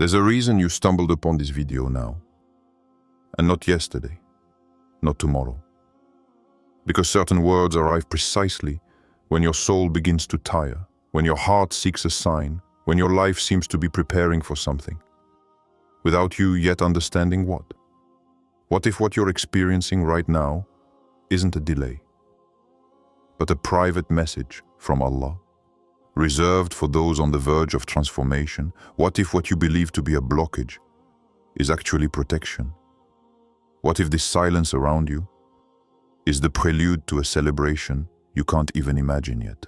There's a reason you stumbled upon this video now, and not yesterday, not tomorrow. Because certain words arrive precisely when your soul begins to tire, when your heart seeks a sign, when your life seems to be preparing for something, without you yet understanding what. What if what you're experiencing right now isn't a delay, but a private message from Allah, reserved for those on the verge of transformation? What if what you believe to be a blockage is actually protection? What if this silence around you is the prelude to a celebration you can't even imagine yet?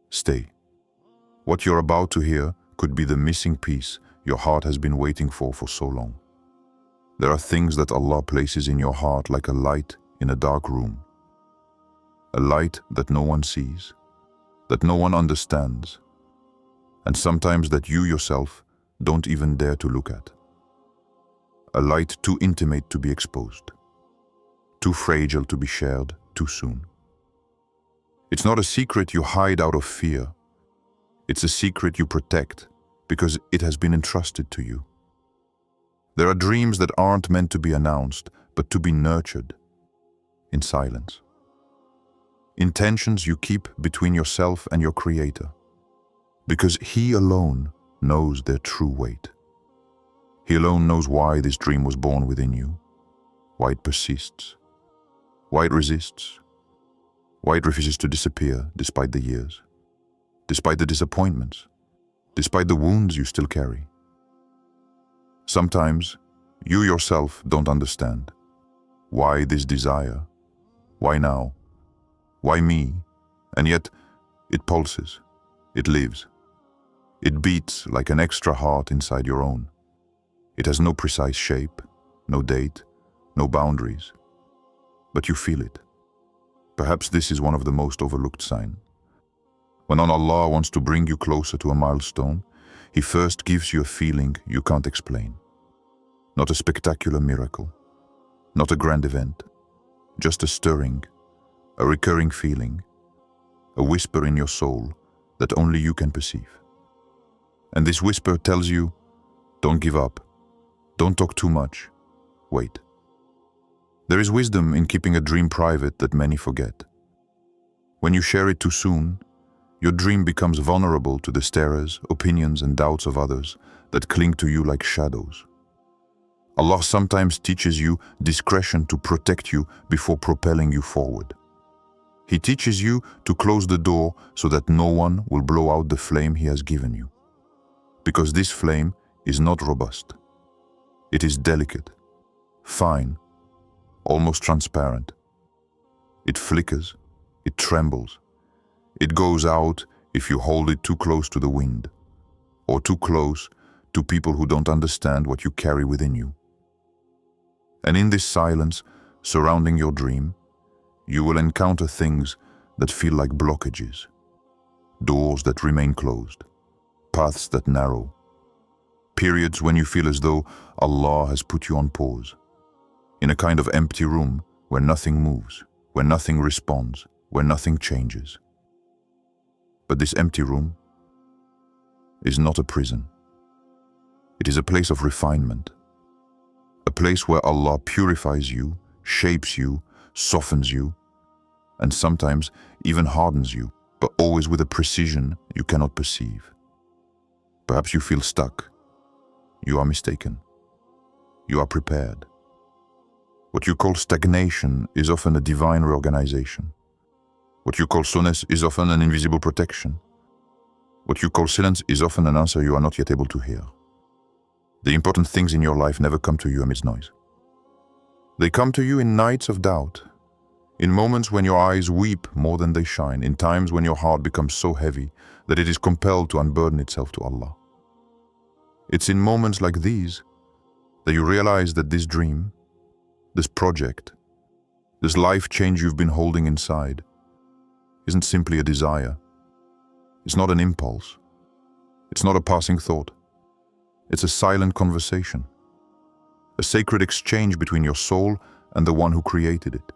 Stay. What you're about to hear could be the missing piece your heart has been waiting for so long. There are things that Allah places in your heart like a light in a dark room. A light that no one sees, that no one understands, and sometimes that you yourself don't even dare to look at. A light too intimate to be exposed, too fragile to be shared too soon. It's not a secret you hide out of fear. It's a secret you protect because it has been entrusted to you. There are dreams that aren't meant to be announced, but to be nurtured in silence. Intentions you keep between yourself and your Creator, because He alone knows their true weight. He alone knows why this dream was born within you, why it persists, why it resists, why it refuses to disappear despite the years, despite the disappointments, despite the wounds you still carry. Sometimes you yourself don't understand. Why this desire? Why now? Why me? And yet it pulses, it lives. It beats like an extra heart inside your own. It has no precise shape, no date, no boundaries. But you feel it. Perhaps this is one of the most overlooked signs. When Allah wants to bring you closer to a milestone, He first gives you a feeling you can't explain. Not a spectacular miracle, not a grand event, just a stirring, a recurring feeling, a whisper in your soul that only you can perceive. And this whisper tells you, don't give up, don't talk too much, wait. There is wisdom in keeping a dream private that many forget. When you share it too soon, your dream becomes vulnerable to the stares, opinions, and doubts of others that cling to you like shadows. Allah sometimes teaches you discretion to protect you before propelling you forward. He teaches you to close the door so that no one will blow out the flame He has given you. Because this flame is not robust. It is delicate, fine, almost transparent. It flickers, it trembles. It goes out if you hold it too close to the wind, or too close to people who don't understand what you carry within you. And in this silence surrounding your dream, you will encounter things that feel like blockages, doors that remain closed, paths that narrow, periods when you feel as though Allah has put you on pause, in a kind of empty room where nothing moves, where nothing responds, where nothing changes. But this empty room is not a prison. It is a place of refinement, a place where Allah purifies you, shapes you, softens you, and sometimes even hardens you, but always with a precision you cannot perceive. Perhaps you feel stuck. You are mistaken. You are prepared. What you call stagnation is often a divine reorganization. What you call slowness is often an invisible protection. What you call silence is often an answer you are not yet able to hear. The important things in your life never come to you amidst noise. They come to you in nights of doubt, in moments when your eyes weep more than they shine, in times when your heart becomes so heavy that it is compelled to unburden itself to Allah. It's in moments like these that you realize that this dream, this project, this life change you've been holding inside isn't simply a desire. It's not an impulse. It's not a passing thought. It's a silent conversation, a sacred exchange between your soul and the one who created it.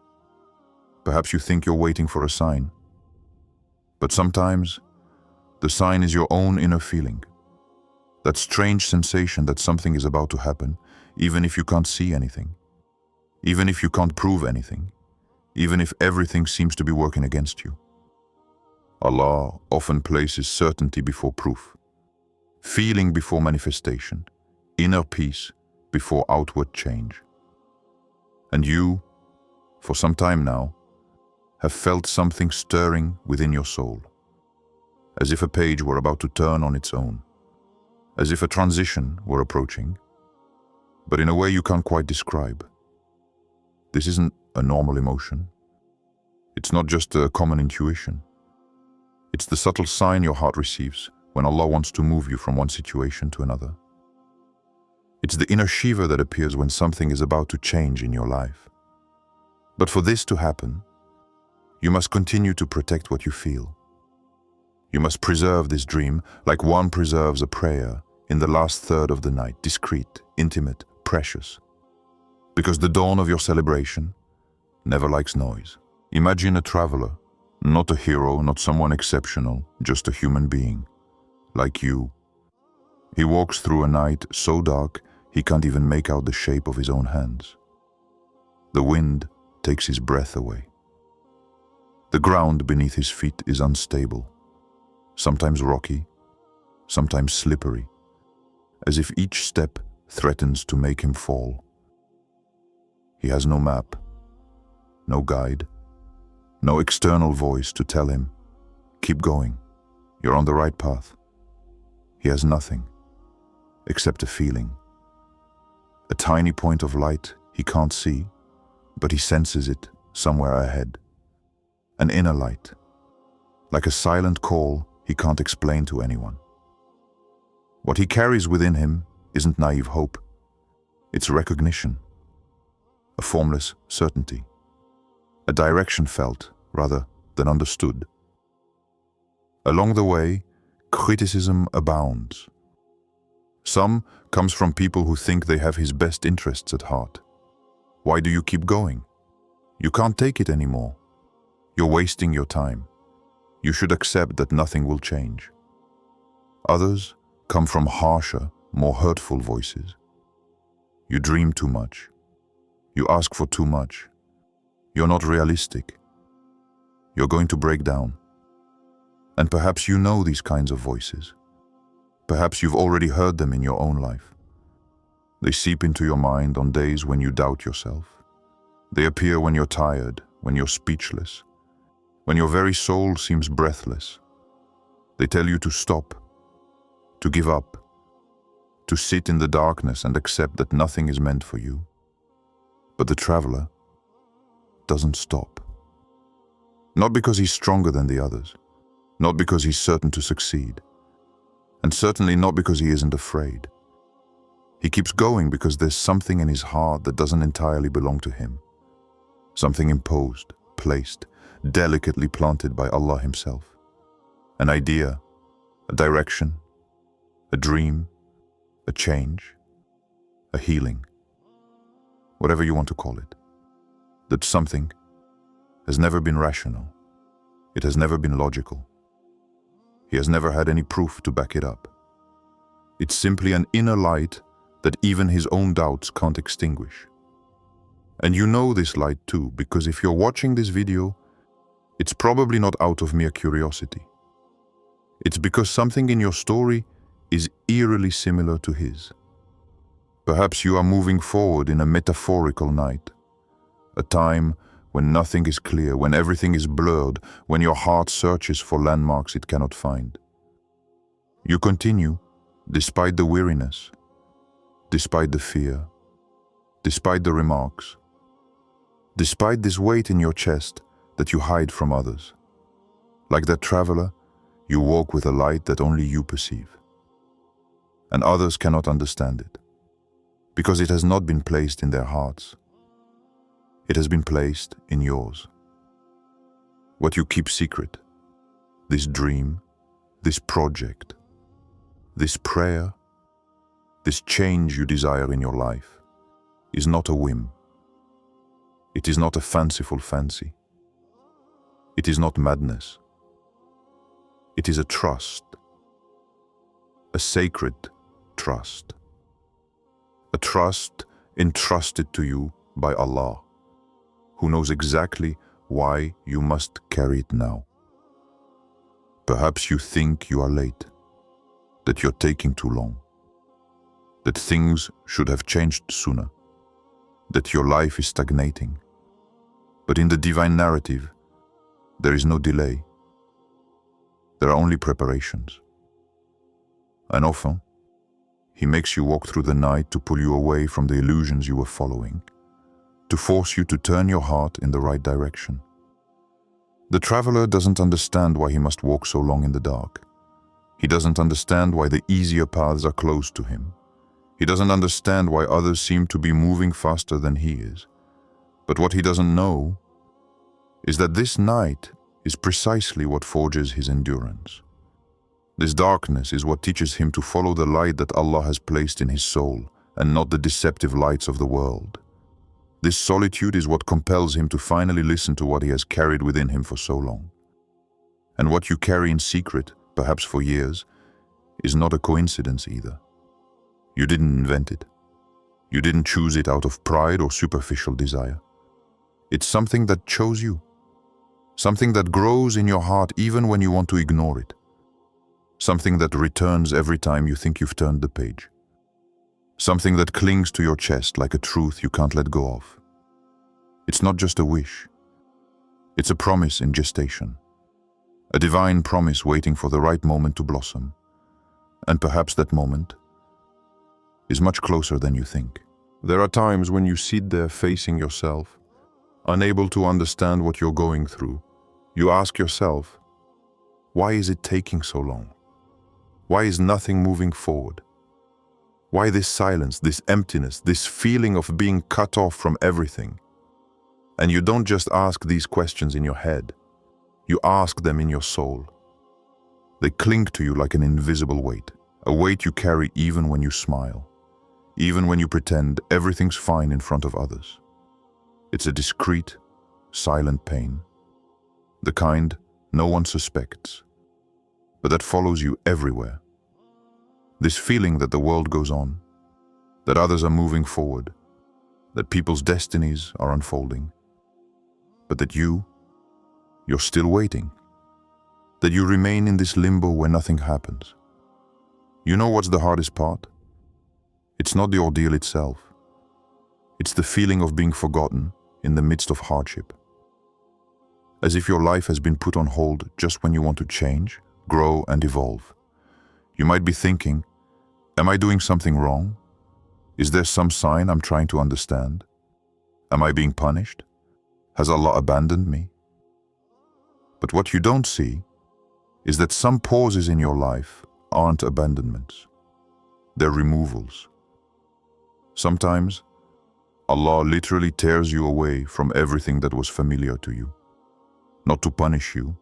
Perhaps you think you're waiting for a sign, but sometimes the sign is your own inner feeling, That strange sensation that something is about to happen, even if you can't see anything, even if you can't prove anything, even if everything seems to be working against you. Allah often places certainty before proof, feeling before manifestation, inner peace before outward change. And you, for some time now, have felt something stirring within your soul, as if a page were about to turn on its own, as if a transition were approaching, but in a way you can't quite describe. This isn't a normal emotion. It's not just a common intuition. It's the subtle sign your heart receives when Allah wants to move you from one situation to another. It's the inner shiver that appears when something is about to change in your life. But for this to happen, you must continue to protect what you feel. You must preserve this dream like one preserves a prayer in the last third of the night, discreet, intimate, precious. Because the dawn of your celebration never likes noise. Imagine a traveler, not a hero, not someone exceptional, just a human being, like you. He walks through a night so dark he can't even make out the shape of his own hands. The wind takes his breath away. The ground beneath his feet is unstable, sometimes rocky, sometimes slippery, as if each step threatens to make him fall. He has no map, no guide, no external voice to tell him, keep going, you're on the right path. He has nothing except a feeling. A tiny point of light he can't see, but he senses it somewhere ahead. An inner light, like a silent call he can't explain to anyone. What he carries within him isn't naive hope. It's recognition, a formless certainty, a direction felt rather than understood. Along the way, criticism abounds. Some comes from people who think they have his best interests at heart. Why do you keep going? You can't take it anymore. You're wasting your time. You should accept that nothing will change. Others come from harsher, more hurtful voices. You dream too much. You ask for too much. You're not realistic. You're going to break down. And perhaps you know these kinds of voices. Perhaps you've already heard them in your own life. They seep into your mind on days when you doubt yourself. They appear when you're tired, when you're speechless, when your very soul seems breathless. They tell you to stop, to give up, to sit in the darkness and accept that nothing is meant for you. But the traveler doesn't stop. Not because he's stronger than the others, not because he's certain to succeed, and certainly not because he isn't afraid. He keeps going because there's something in his heart that doesn't entirely belong to him. Something imposed, placed, delicately planted by Allah Himself. An idea, a direction, a dream, a change, a healing, whatever you want to call it. That something has never been rational. It has never been logical. He has never had any proof to back it up. It's simply an inner light that even his own doubts can't extinguish. And you know this light too, because if you're watching this video, it's probably not out of mere curiosity. It's because something in your story is eerily similar to his. Perhaps you are moving forward in a metaphorical night, a time when nothing is clear, when everything is blurred, when your heart searches for landmarks it cannot find. You continue, despite the weariness, despite the fear, despite the remarks, despite this weight in your chest that you hide from others. Like that traveler, you walk with a light that only you perceive. And others cannot understand it, because it has not been placed in their hearts. It has been placed in yours. What you keep secret, this dream, this project, this prayer, this change you desire in your life, is not a whim. It is not a fanciful fancy. It is not madness. It is a trust, a sacred trust. A trust entrusted to you by Allah, who knows exactly why you must carry it now. Perhaps you think you are late, that you're taking too long, that things should have changed sooner, that your life is stagnating. But in the divine narrative, there is no delay. There are only preparations. And often, He makes you walk through the night to pull you away from the illusions you were following, to force you to turn your heart in the right direction. The traveler doesn't understand why he must walk so long in the dark. He doesn't understand why the easier paths are closed to him. He doesn't understand why others seem to be moving faster than he is. But what he doesn't know is that this night is precisely what forges his endurance. This darkness is what teaches him to follow the light that Allah has placed in his soul, and not the deceptive lights of the world. This solitude is what compels him to finally listen to what he has carried within him for so long. And what you carry in secret, perhaps for years, is not a coincidence either. You didn't invent it. You didn't choose it out of pride or superficial desire. It's something that chose you. Something that grows in your heart even when you want to ignore it. Something that returns every time you think you've turned the page. Something that clings to your chest like a truth you can't let go of. It's not just a wish. It's a promise in gestation. A divine promise waiting for the right moment to blossom. And perhaps that moment is much closer than you think. There are times when you sit there facing yourself, unable to understand what you're going through. You ask yourself, why is it taking so long? Why is nothing moving forward? Why this silence, this emptiness, this feeling of being cut off from everything? And you don't just ask these questions in your head. You ask them in your soul. They cling to you like an invisible weight, a weight you carry even when you smile, even when you pretend everything's fine in front of others. It's a discreet, silent pain, the kind no one suspects, but that follows you everywhere. This feeling that the world goes on, that others are moving forward, that people's destinies are unfolding, but that you're still waiting, that you remain in this limbo where nothing happens. You know what's the hardest part? It's not the ordeal itself. It's the feeling of being forgotten in the midst of hardship. As if your life has been put on hold just when you want to change, grow, and evolve. You might be thinking, am I doing something wrong? Is there some sign I'm trying to understand? Am I being punished? Has Allah abandoned me? But what you don't see is that some pauses in your life aren't abandonments. They're removals. Sometimes, Allah literally tears you away from everything that was familiar to you. Not to punish you,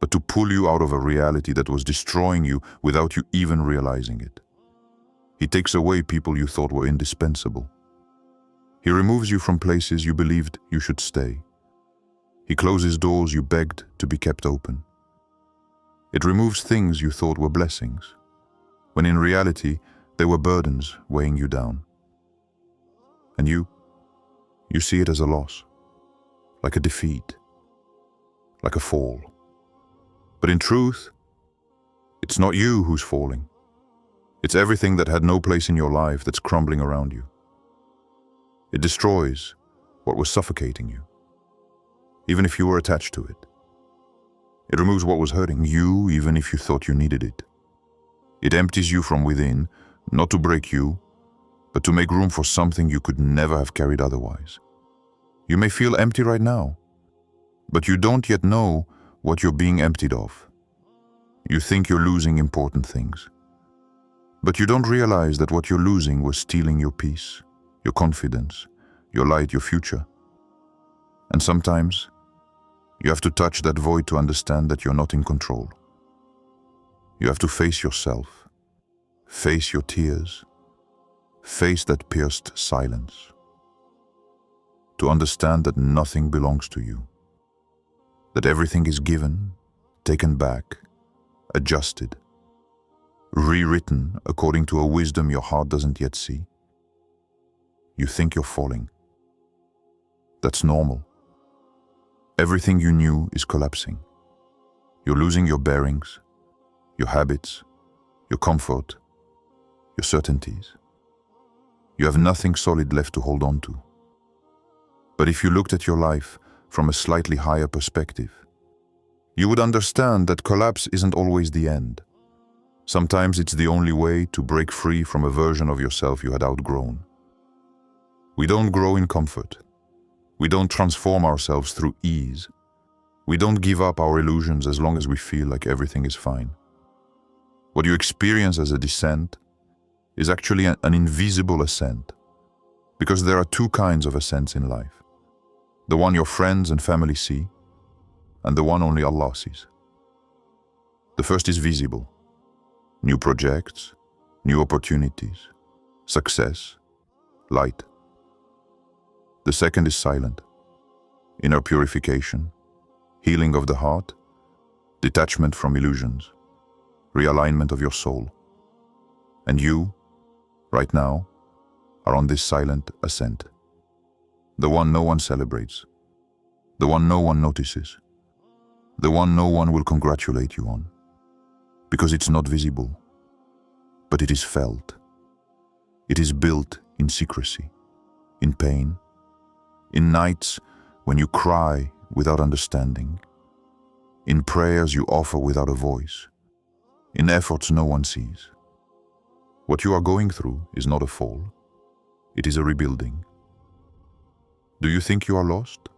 but to pull you out of a reality that was destroying you without you even realizing it. He takes away people you thought were indispensable. He removes you from places you believed you should stay. He closes doors you begged to be kept open. It removes things you thought were blessings, when in reality they were burdens weighing you down. And you see it as a loss, like a defeat, like a fall. But in truth, it's not you who's falling. It's everything that had no place in your life that's crumbling around you. It destroys what was suffocating you, even if you were attached to it. It removes what was hurting you, even if you thought you needed it. It empties you from within, not to break you, but to make room for something you could never have carried otherwise. You may feel empty right now, but you don't yet know what you're being emptied of. You think you're losing important things, but you don't realize that what you're losing was stealing your peace, your confidence, your light, your future. And sometimes, you have to touch that void to understand that you're not in control. You have to face yourself, face your tears, face that pierced silence, to understand that nothing belongs to you, that everything is given, taken back, adjusted, rewritten according to a wisdom your heart doesn't yet see. You think you're falling. That's normal. Everything you knew is collapsing. You're losing your bearings, your habits, your comfort, your certainties. You have nothing solid left to hold on to. But if you looked at your life from a slightly higher perspective, you would understand that collapse isn't always the end. Sometimes it's the only way to break free from a version of yourself you had outgrown. We don't grow in comfort. We don't transform ourselves through ease. We don't give up our illusions as long as we feel like everything is fine. What you experience as a descent is actually an invisible ascent, because there are two kinds of ascents in life. The one your friends and family see, and the one only Allah sees. The first is visible. New projects, new opportunities, success, light. The second is silent. Inner purification, healing of the heart, detachment from illusions, realignment of your soul. And you, right now, are on this silent ascent. The one no one celebrates, the one no one notices, the one no one will congratulate you on. Because it's not visible, but it is felt. It is built in secrecy, in pain, in nights when you cry without understanding, in prayers you offer without a voice, in efforts no one sees. What you are going through is not a fall, it is a rebuilding. Do you think you are lost?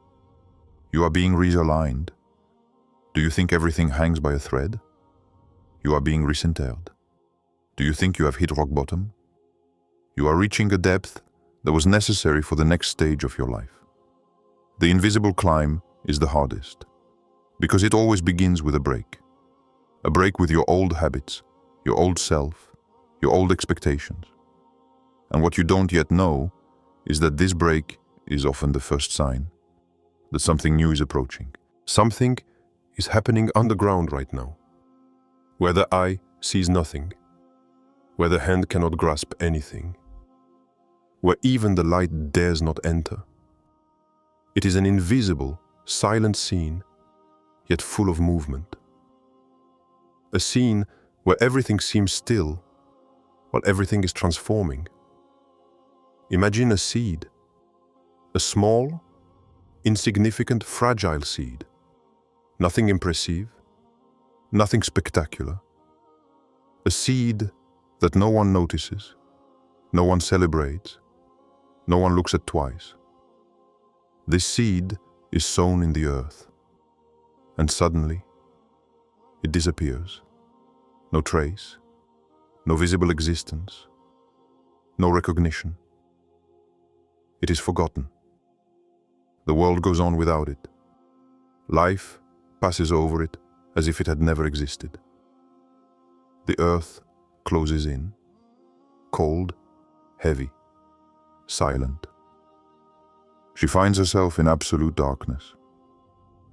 You are being realigned. Do you think everything hangs by a thread? You are being recentered. Do you think you have hit rock bottom? You are reaching a depth that was necessary for the next stage of your life. The invisible climb is the hardest, because it always begins with a break. A break with your old habits, your old self, your old expectations. And what you don't yet know is that this break is often the first sign that something new is approaching. Something is happening underground right now, where the eye sees nothing, where the hand cannot grasp anything, where even the light dares not enter. It is an invisible, silent scene, yet full of movement. A scene where everything seems still, while everything is transforming. Imagine a seed, a small, insignificant, fragile seed. Nothing impressive, nothing spectacular. A seed that no one notices, no one celebrates, no one looks at twice. This seed is sown in the earth, and suddenly it disappears. No trace, no visible existence, no recognition. It is forgotten. The world goes on without it. Life passes over it as if it had never existed. The earth closes in, cold, heavy, silent. She finds herself in absolute darkness,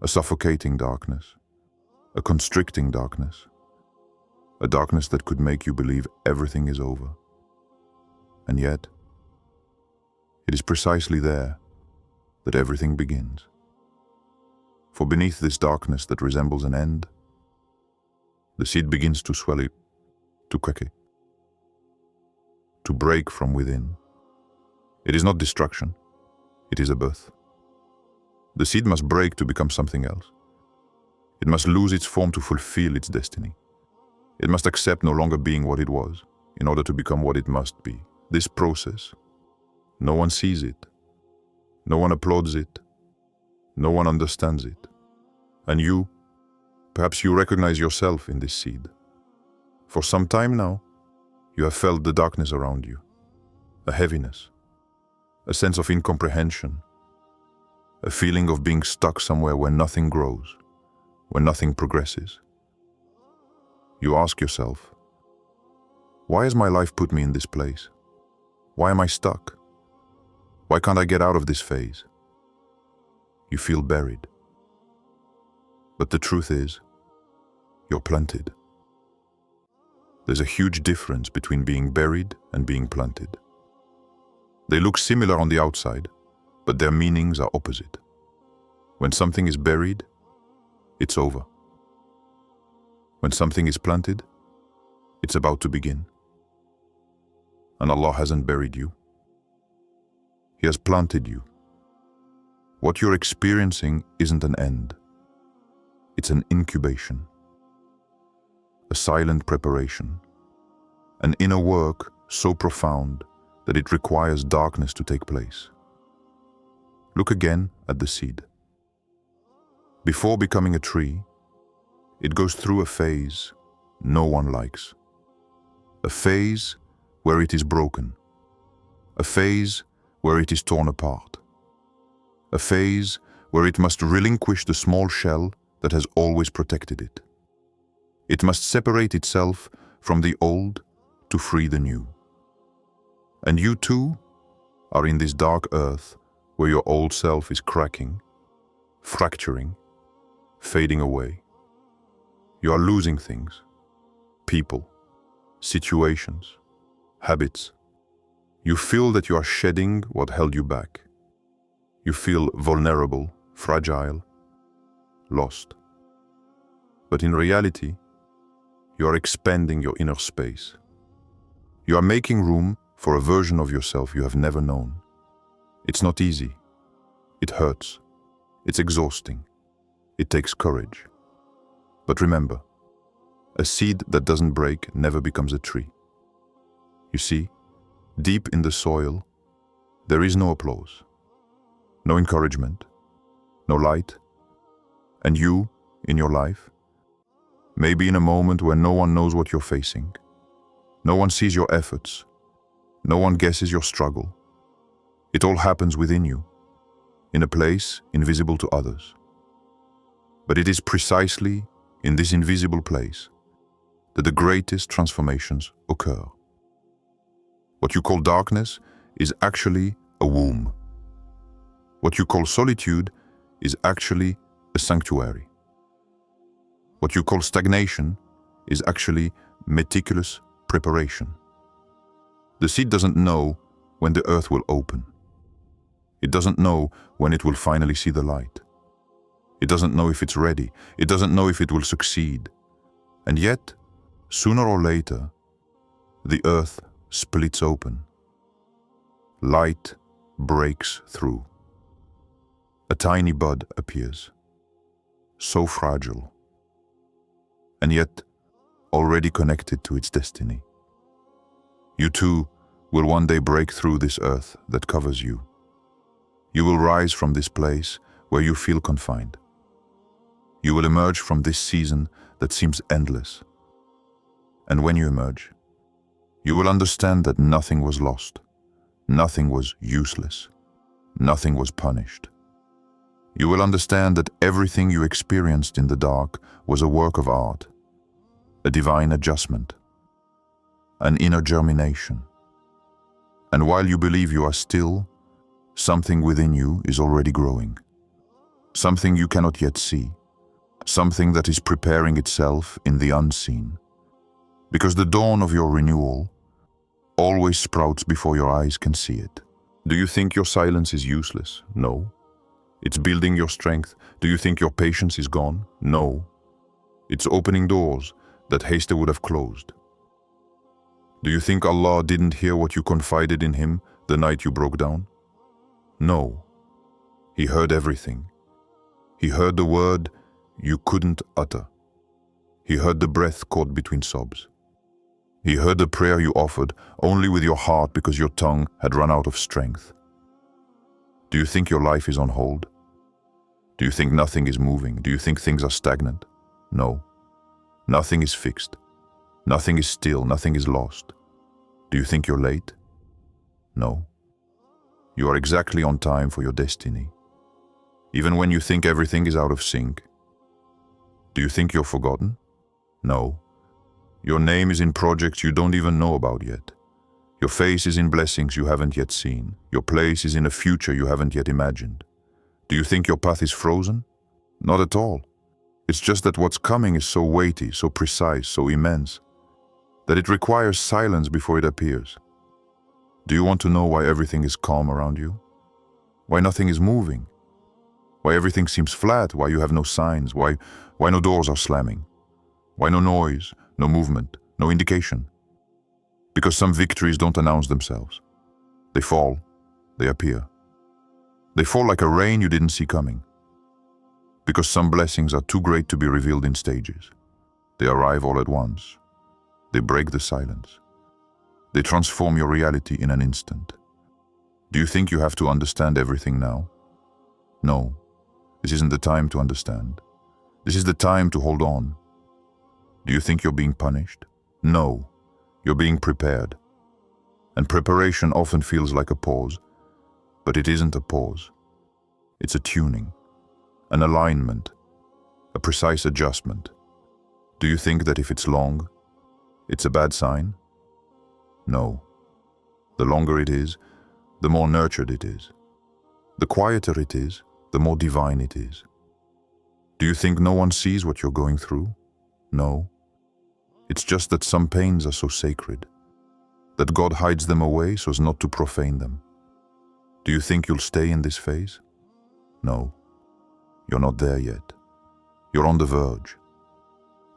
a suffocating darkness, a constricting darkness, a darkness that could make you believe everything is over. And yet, it is precisely there that everything begins. For beneath this darkness that resembles an end, the seed begins to swell it, to crack it, to break from within. It is not destruction, it is a birth. The seed must break to become something else. It must lose its form to fulfill its destiny. It must accept no longer being what it was, in order to become what it must be. This process, no one sees it, no one applauds it, no one understands it. And you, perhaps you recognize yourself in this seed. For some time now, you have felt the darkness around you, a heaviness, a sense of incomprehension, a feeling of being stuck somewhere where nothing grows, where nothing progresses. You ask yourself, why has my life put me in this place? Why am I stuck? Why can't I get out of this phase? You feel buried. But the truth is, you're planted. There's a huge difference between being buried and being planted. They look similar on the outside, but their meanings are opposite. When something is buried, it's over. When something is planted, it's about to begin. And Allah hasn't buried you. He has planted you. What you're experiencing isn't an end. It's an incubation, a silent preparation, an inner work so profound that it requires darkness to take place. Look again at the seed. Before becoming a tree, it goes through a phase no one likes. A phase where it is broken. A phase where it is torn apart. A phase where it must relinquish the small shell that has always protected it. It must separate itself from the old to free the new. And you too are in this dark earth where your old self is cracking, fracturing, fading away. You are losing things, people, situations, habits. You feel that you are shedding what held you back. You feel vulnerable, fragile, lost. But in reality, you are expanding your inner space. You are making room for a version of yourself you have never known. It's not easy. It hurts. It's exhausting. It takes courage. But remember, a seed that doesn't break never becomes a tree. You see, deep in the soil, there is no applause, no encouragement, no light. And you, in your life, may be in a moment where no one knows what you're facing. No one sees your efforts. No one guesses your struggle. It all happens within you, in a place invisible to others. But it is precisely in this invisible place that the greatest transformations occur. What you call darkness is actually a womb. What you call solitude is actually a sanctuary. What you call stagnation is actually meticulous preparation. The seed doesn't know when the earth will open. It doesn't know when it will finally see the light. It doesn't know if it's ready. It doesn't know if it will succeed. And yet, sooner or later, the earth splits open. Light breaks through. A tiny bud appears, so fragile, and yet already connected to its destiny. You too will one day break through this earth that covers you. You will rise from this place where you feel confined. You will emerge from this season that seems endless. And when you emerge, you will understand that nothing was lost, nothing was useless, nothing was punished. You will understand that everything you experienced in the dark was a work of art, a divine adjustment, an inner germination. And while you believe you are still, something within you is already growing. Something you cannot yet see, something that is preparing itself in the unseen. Because the dawn of your renewal always sprouts before your eyes can see it. Do you think your silence is useless? No. It's building your strength. Do you think your patience is gone? No. It's opening doors that haste would have closed. Do you think Allah didn't hear what you confided in Him the night you broke down? No. He heard everything. He heard the word you couldn't utter. He heard the breath caught between sobs. He heard the prayer you offered only with your heart because your tongue had run out of strength. Do you think your life is on hold? Do you think nothing is moving? Do you think things are stagnant? No. Nothing is fixed. Nothing is still. Nothing is lost. Do you think you're late? No. You are exactly on time for your destiny. Even when you think everything is out of sync. Do you think you're forgotten? No. Your name is in projects you don't even know about yet. Your face is in blessings you haven't yet seen. Your place is in a future you haven't yet imagined. Do you think your path is frozen? Not at all. It's just that what's coming is so weighty, so precise, so immense. that it requires silence before it appears. Do you want to know why everything is calm around you? Why nothing is moving? Why everything seems flat? Why you have no signs? Why no doors are slamming? Why no noise, no movement, no indication? Because some victories don't announce themselves. They fall, they appear. They fall like a rain you didn't see coming. Because some blessings are too great to be revealed in stages. They arrive all at once. They break the silence. They transform your reality in an instant. Do you think you have to understand everything now? No, this isn't the time to understand. This is the time to hold on. Do you think you're being punished? No, you're being prepared. And preparation often feels like a pause, but it isn't a pause. It's a tuning, an alignment, a precise adjustment. Do you think that if it's long, it's a bad sign? No. The longer it is, the more nurtured it is. The quieter it is, the more divine it is. Do you think no one sees what you're going through? No. It's just that some pains are so sacred, that God hides them away so as not to profane them. Do you think you'll stay in this phase? No. You're not there yet. You're on the verge.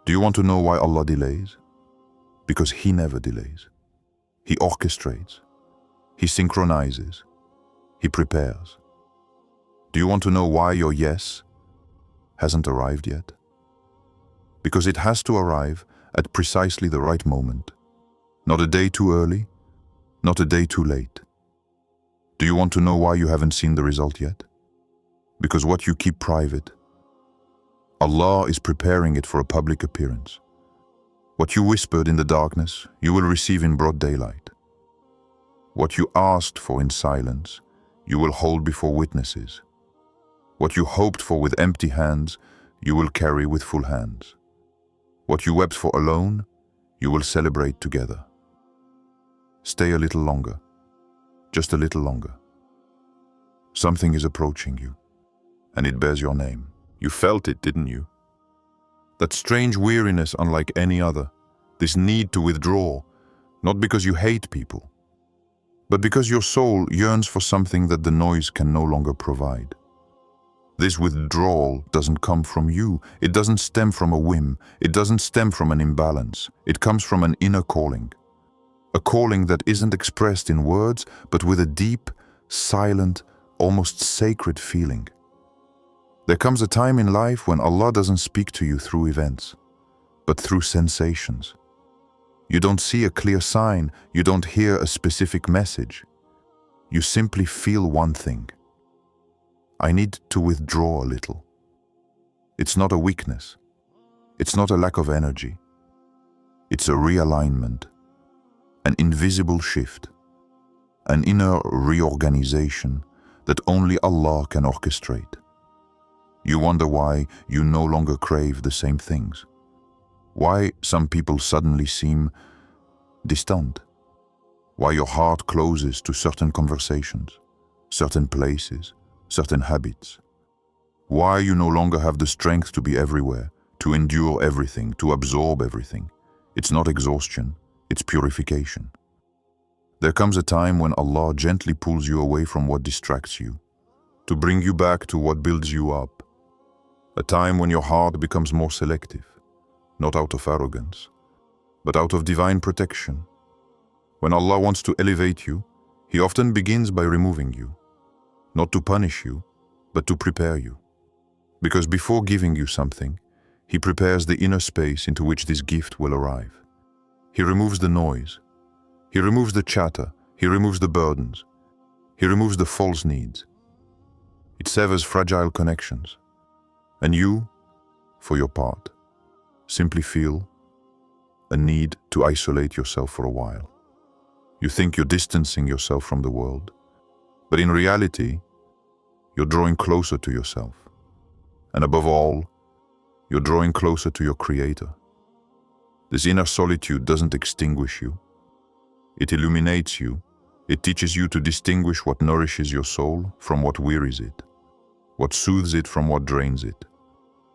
Do you want to know why Allah delays? Because He never delays. He orchestrates. He synchronizes. He prepares. Do you want to know why your yes hasn't arrived yet? Because it has to arrive at precisely the right moment. Not a day too early, not a day too late. Do you want to know why you haven't seen the result yet? Because what you keep private, Allah is preparing it for a public appearance. What you whispered in the darkness, you will receive in broad daylight. What you asked for in silence, you will hold before witnesses. What you hoped for with empty hands, you will carry with full hands. What you wept for alone, you will celebrate together. Stay a little longer, just a little longer. Something is approaching you, and it bears your name. You felt it, didn't you? That strange weariness unlike any other, this need to withdraw, not because you hate people, but because your soul yearns for something that the noise can no longer provide. This withdrawal doesn't come from you. It doesn't stem from a whim. It doesn't stem from an imbalance. It comes from an inner calling. A calling that isn't expressed in words, but with a deep, silent, almost sacred feeling. There comes a time in life when Allah doesn't speak to you through events, but through sensations. You don't see a clear sign. You don't hear a specific message. You simply feel one thing. I need to withdraw a little. It's not a weakness. It's not a lack of energy. It's a realignment, an invisible shift, an inner reorganization that only Allah can orchestrate. You wonder why you no longer crave the same things. Why some people suddenly seem distant. Why your heart closes to certain conversations, certain places, certain habits. Why you no longer have the strength to be everywhere, to endure everything, to absorb everything. It's not exhaustion, it's purification. There comes a time when Allah gently pulls you away from what distracts you, to bring you back to what builds you up. A time when your heart becomes more selective, not out of arrogance, but out of divine protection. When Allah wants to elevate you, He often begins by removing you. Not to punish you, but to prepare you. Because before giving you something, He prepares the inner space into which this gift will arrive. He removes the noise. He removes the chatter. He removes the burdens. He removes the false needs. It severs fragile connections. And you, for your part, simply feel a need to isolate yourself for a while. You think you're distancing yourself from the world, but in reality, you're drawing closer to yourself. And above all, you're drawing closer to your Creator. This inner solitude doesn't extinguish you. It illuminates you. It teaches you to distinguish what nourishes your soul from what wearies it, what soothes it from what drains it,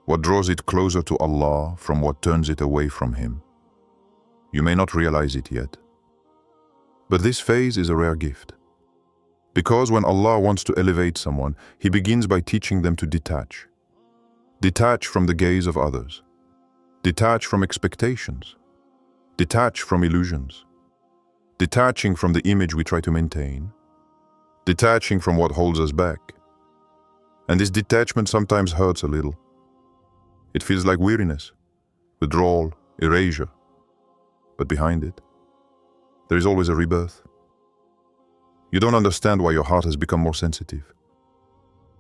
what draws it closer to Allah from what turns it away from Him. You may not realize it yet. But this phase is a rare gift. Because when Allah wants to elevate someone, He begins by teaching them to detach. Detach from the gaze of others. Detach from expectations. Detach from illusions. Detaching from the image we try to maintain. Detaching from what holds us back. And this detachment sometimes hurts a little. It feels like weariness, withdrawal, erasure. But behind it, there is always a rebirth. You don't understand why your heart has become more sensitive,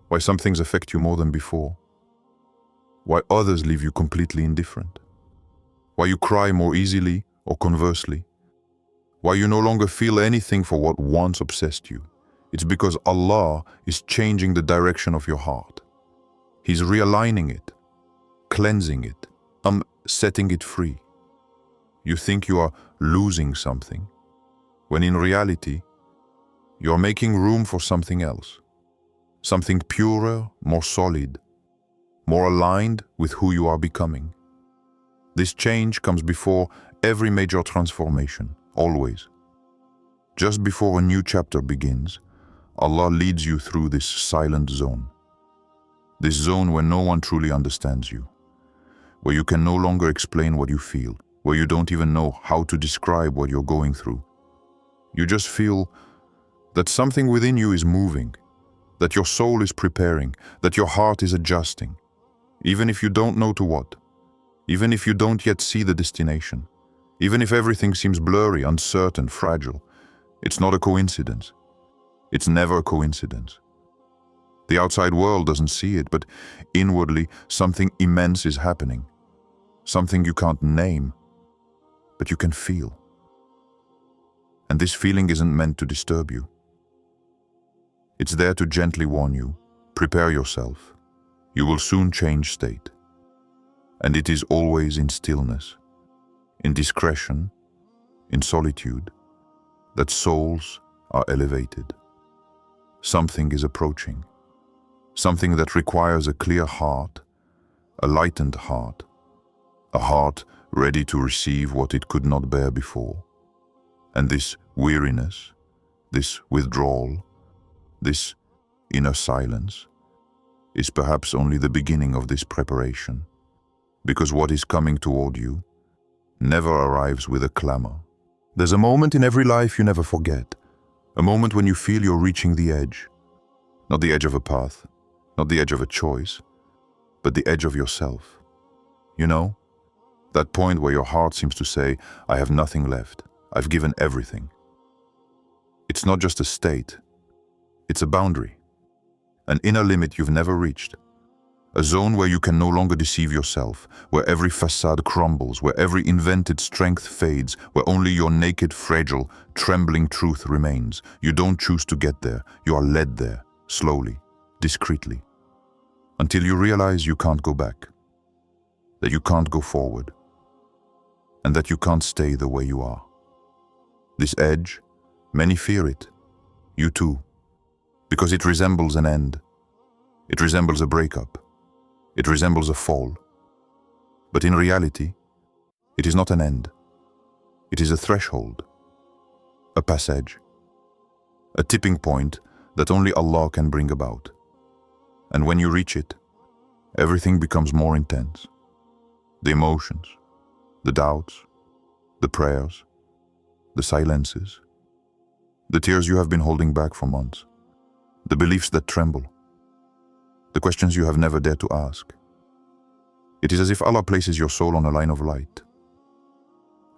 why some things affect you more than before, why others leave you completely indifferent, why you cry more easily or conversely, why you no longer feel anything for what once obsessed you. It's because Allah is changing the direction of your heart. He's realigning it, cleansing it, setting it free. You think you are losing something, when in reality, you are making room for something else, something purer, more solid, more aligned with who you are becoming. This change comes before every major transformation, always. Just before a new chapter begins, Allah leads you through this silent zone. This zone where no one truly understands you, where you can no longer explain what you feel, where you don't even know how to describe what you're going through. You just feel that something within you is moving, that your soul is preparing, that your heart is adjusting, even if you don't know to what, even if you don't yet see the destination, even if everything seems blurry, uncertain, fragile. It's not a coincidence. It's never a coincidence. The outside world doesn't see it, but inwardly something immense is happening. Something you can't name, but you can feel. And this feeling isn't meant to disturb you. It's there to gently warn you, prepare yourself. You will soon change state. And it is always in stillness, in discretion, in solitude, that souls are elevated. Something is approaching. Something that requires a clear heart, a lightened heart, a heart ready to receive what it could not bear before. And this weariness, this withdrawal, this inner silence is perhaps only the beginning of this preparation, because what is coming toward you never arrives with a clamor. There's a moment in every life you never forget, a moment when you feel you're reaching the edge, not the edge of a path, not the edge of a choice, but the edge of yourself. You know, that point where your heart seems to say, I have nothing left, I've given everything. It's not just a state, it's a boundary, an inner limit you've never reached, a zone where you can no longer deceive yourself, where every facade crumbles, where every invented strength fades, where only your naked, fragile, trembling truth remains. You don't choose to get there, you are led there, slowly, discreetly, until you realize you can't go back, that you can't go forward, and that you can't stay the way you are. This edge, many fear it, you too, because it resembles an end. It resembles a breakup. It resembles a fall. But in reality, it is not an end. It is a threshold, a passage, a tipping point that only Allah can bring about. And when you reach it, everything becomes more intense. The emotions, the doubts, the prayers, the silences, the tears you have been holding back for months, the beliefs that tremble, the questions you have never dared to ask. It is as if Allah places your soul on a line of light,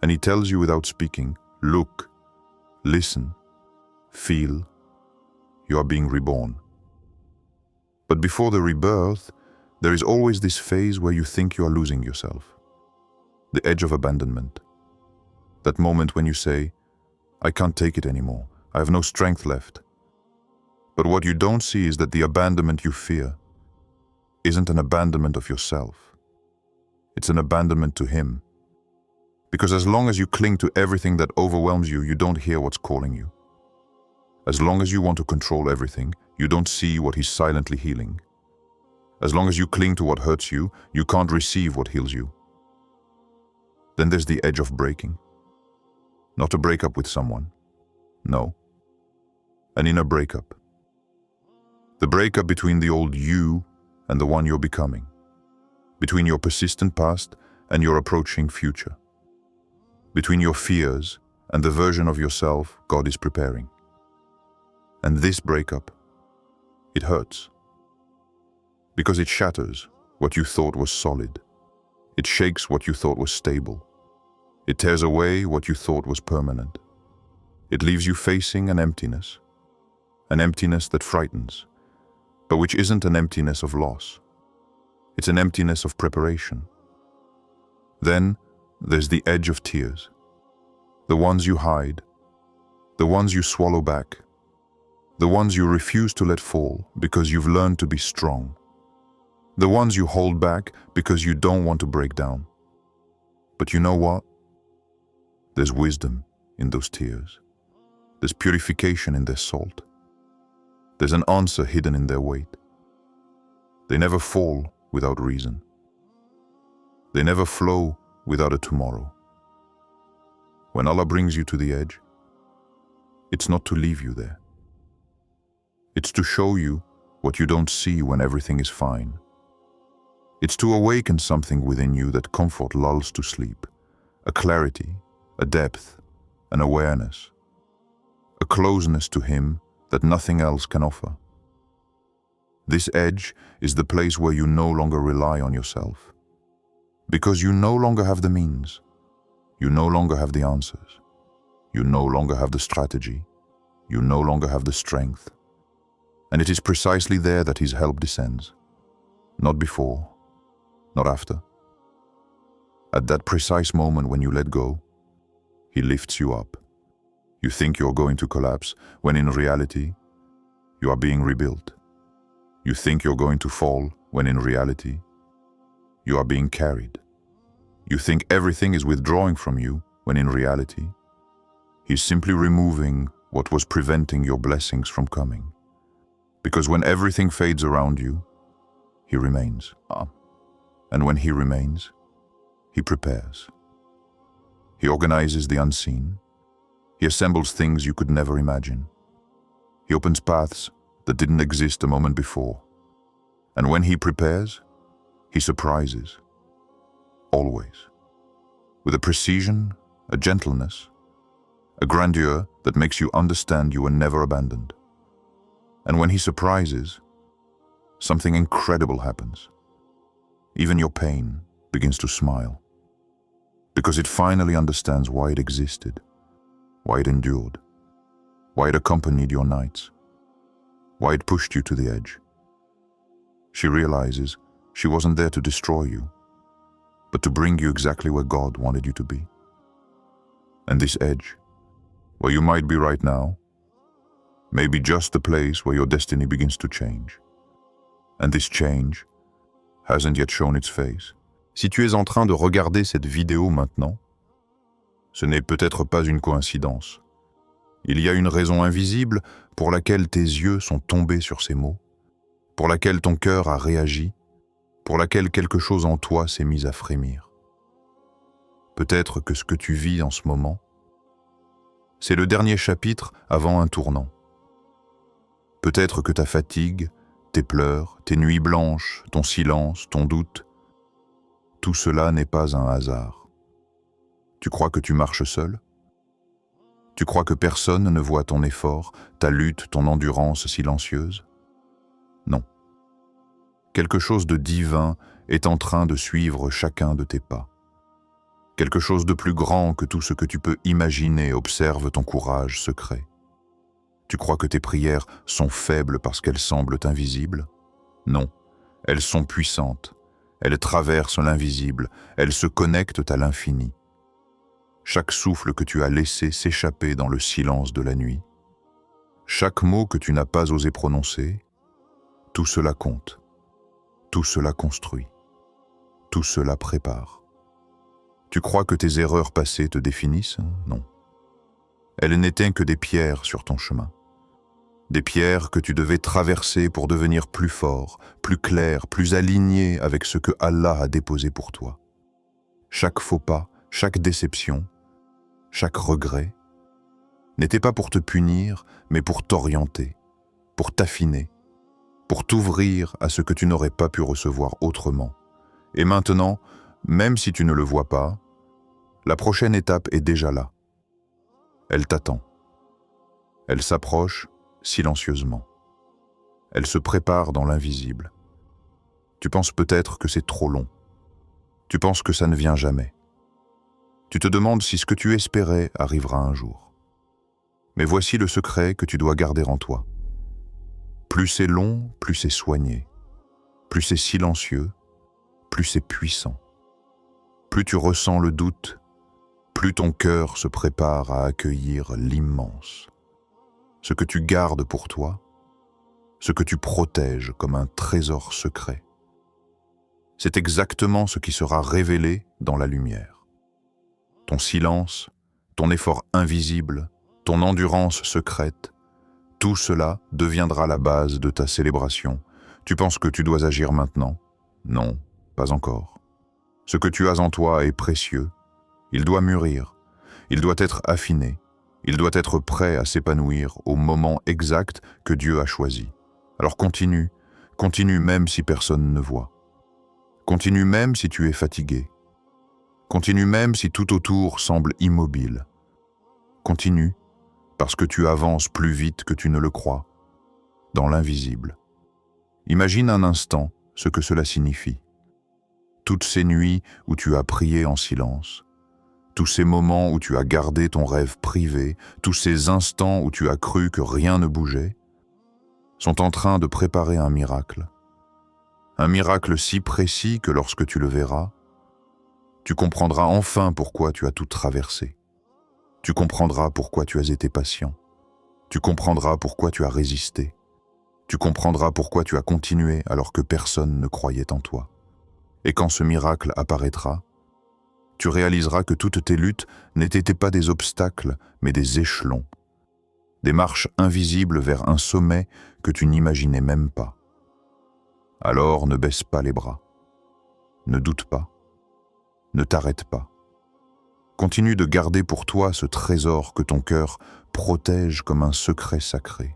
and He tells you without speaking, look, listen, feel, you are being reborn. But before the rebirth, there is always this phase where you think you are losing yourself, the edge of abandonment. That moment when you say, I can't take it anymore, I have no strength left. But what you don't see is that the abandonment you fear isn't an abandonment of yourself. It's an abandonment to Him. Because as long as you cling to everything that overwhelms you, you don't hear what's calling you. As long as you want to control everything, you don't see what He's silently healing. As long as you cling to what hurts you, you can't receive what heals you. Then there's the edge of breaking. Not a breakup with someone. No. An inner breakup. The breakup between the old you and the one you're becoming. Between your persistent past and your approaching future. Between your fears and the version of yourself God is preparing. And this breakup, it hurts. Because it shatters what you thought was solid. It shakes what you thought was stable. It tears away what you thought was permanent. It leaves you facing an emptiness that frightens, but which isn't an emptiness of loss. It's an emptiness of preparation. Then there's the edge of tears. The ones you hide, the ones you swallow back, the ones you refuse to let fall because you've learned to be strong, the ones you hold back because you don't want to break down. But you know what? There's wisdom in those tears. There's purification in their salt. There's an answer hidden in their weight. They never fall without reason. They never flow without a tomorrow. When Allah brings you to the edge, it's not to leave you there. It's to show you what you don't see when everything is fine. It's to awaken something within you that comfort lulls to sleep, a clarity, a depth, an awareness, a closeness to Him that nothing else can offer. This edge is the place where you no longer rely on yourself, because you no longer have the means, you no longer have the answers, you no longer have the strategy, you no longer have the strength. And it is precisely there that His help descends, not before, not after. At that precise moment when you let go, He lifts you up. You think you're going to collapse, when in reality, you are being rebuilt. You think you're going to fall, when in reality, you are being carried. You think everything is withdrawing from you, when in reality, He's simply removing what was preventing your blessings from coming. Because when everything fades around you, He remains. And when He remains, He prepares. He organizes the unseen. He assembles things you could never imagine. He opens paths that didn't exist a moment before. And when He prepares, He surprises. Always. With a precision, a gentleness, a grandeur that makes you understand you were never abandoned. And when He surprises, something incredible happens. Even your pain begins to smile. Because it finally understands why it existed, why it endured, why it accompanied your nights, why it pushed you to the edge. She realizes she wasn't there to destroy you, but to bring you exactly where God wanted you to be. And this edge, where you might be right now, may be just the place where your destiny begins to change. And this change hasn't yet shown its face. Si tu es en train de regarder cette vidéo maintenant, ce n'est peut-être pas une coïncidence. Il y a une raison invisible pour laquelle tes yeux sont tombés sur ces mots, pour laquelle ton cœur a réagi, pour laquelle quelque chose en toi s'est mis à frémir. Peut-être que ce que tu vis en ce moment, c'est le dernier chapitre avant un tournant. Peut-être que ta fatigue, tes pleurs, tes nuits blanches, ton silence, ton doute, tout cela n'est pas un hasard. Tu crois que tu marches seul? Tu crois que personne ne voit ton effort, ta lutte, ton endurance silencieuse? Non. Quelque chose de divin est en train de suivre chacun de tes pas. Quelque chose de plus grand que tout ce que tu peux imaginer observe ton courage secret. Tu crois que tes prières sont faibles parce qu'elles semblent invisibles? Non, elles sont puissantes. Elles traversent l'invisible, elles se connectent à l'infini. Chaque souffle que tu as laissé s'échapper dans le silence de la nuit, chaque mot que tu n'as pas osé prononcer, tout cela compte, tout cela construit, tout cela prépare. Tu crois que tes erreurs passées te définissent? Non. Elles n'étaient que des pierres sur ton chemin. Des pierres que tu devais traverser pour devenir plus fort, plus clair, plus aligné avec ce que Allah a déposé pour toi. Chaque faux pas, chaque déception, chaque regret, n'était pas pour te punir, mais pour t'orienter, pour t'affiner, pour t'ouvrir à ce que tu n'aurais pas pu recevoir autrement. Et maintenant, même si tu ne le vois pas, la prochaine étape est déjà là. Elle t'attend. Elle s'approche silencieusement. Elle se prépare dans l'invisible. Tu penses peut-être que c'est trop long. Tu penses que ça ne vient jamais. Tu te demandes si ce que tu espérais arrivera un jour. Mais voici le secret que tu dois garder en toi. Plus c'est long, plus c'est soigné. Plus c'est silencieux, plus c'est puissant. Plus tu ressens le doute, plus ton cœur se prépare à accueillir l'immense. Ce que tu gardes pour toi, ce que tu protèges comme un trésor secret. C'est exactement ce qui sera révélé dans la lumière. Ton silence, ton effort invisible, ton endurance secrète, tout cela deviendra la base de ta célébration. Tu penses que tu dois agir maintenant? Non, pas encore. Ce que tu as en toi est précieux. Il doit mûrir, il doit être affiné, il doit être prêt à s'épanouir au moment exact que Dieu a choisi. Alors continue, continue même si personne ne voit. Continue même si tu es fatigué. Continue même si tout autour semble immobile. Continue parce que tu avances plus vite que tu ne le crois, dans l'invisible. Imagine un instant ce que cela signifie. Toutes ces nuits où tu as prié en silence, tous ces moments où tu as gardé ton rêve privé, tous ces instants où tu as cru que rien ne bougeait, sont en train de préparer un miracle. Un miracle si précis que lorsque tu le verras, tu comprendras enfin pourquoi tu as tout traversé. Tu comprendras pourquoi tu as été patient. Tu comprendras pourquoi tu as résisté. Tu comprendras pourquoi tu as continué alors que personne ne croyait en toi. Et quand ce miracle apparaîtra, tu réaliseras que toutes tes luttes n'étaient pas des obstacles, mais des échelons, des marches invisibles vers un sommet que tu n'imaginais même pas. Alors ne baisse pas les bras, ne doute pas, ne t'arrête pas. Continue de garder pour toi ce trésor que ton cœur protège comme un secret sacré.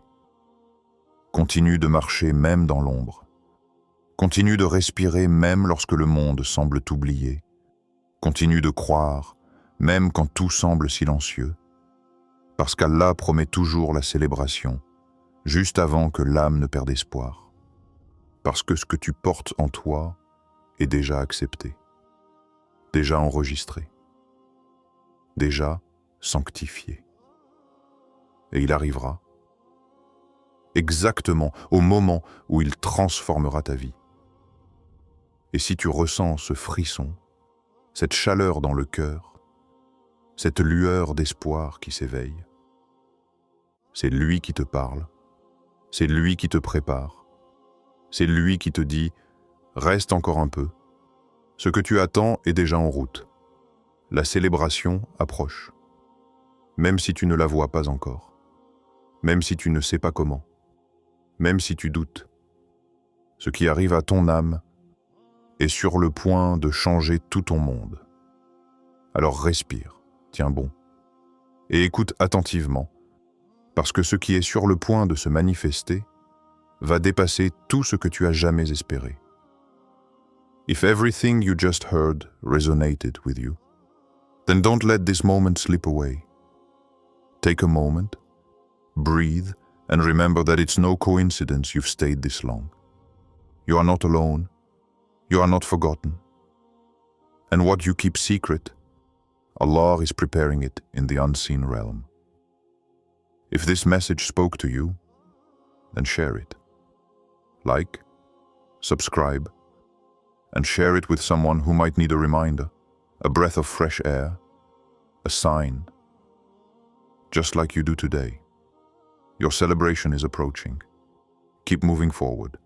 Continue de marcher même dans l'ombre. Continue de respirer même lorsque le monde semble t'oublier. Continue de croire, même quand tout semble silencieux. Parce qu'Allah promet toujours la célébration, juste avant que l'âme ne perde espoir. Parce que ce que tu portes en toi est déjà accepté, déjà enregistré, déjà sanctifié. Et il arrivera, exactement au moment où il transformera ta vie. Et si tu ressens ce frisson, cette chaleur dans le cœur, cette lueur d'espoir qui s'éveille, c'est lui qui te parle, c'est lui qui te prépare, c'est lui qui te dit « Reste encore un peu, ce que tu attends est déjà en route, la célébration approche, même si tu ne la vois pas encore, même si tu ne sais pas comment, même si tu doutes, ce qui arrive à ton âme est sur le point de changer tout ton monde. Alors respire, tiens bon, et écoute attentivement, parce que ce qui est sur le point de se manifester va dépasser tout ce que tu as jamais espéré. If everything you just heard resonated with you, then don't let this moment slip away. Take a moment, breathe, and remember that it's no coincidence you've stayed this long. You are not alone. You are not forgotten. And what you keep secret, Allah is preparing it in the unseen realm. If this message spoke to you, then share it. Like, subscribe, and share it with someone who might need a reminder, a breath of fresh air, a sign, just like you do today. Your celebration is approaching. Keep moving forward.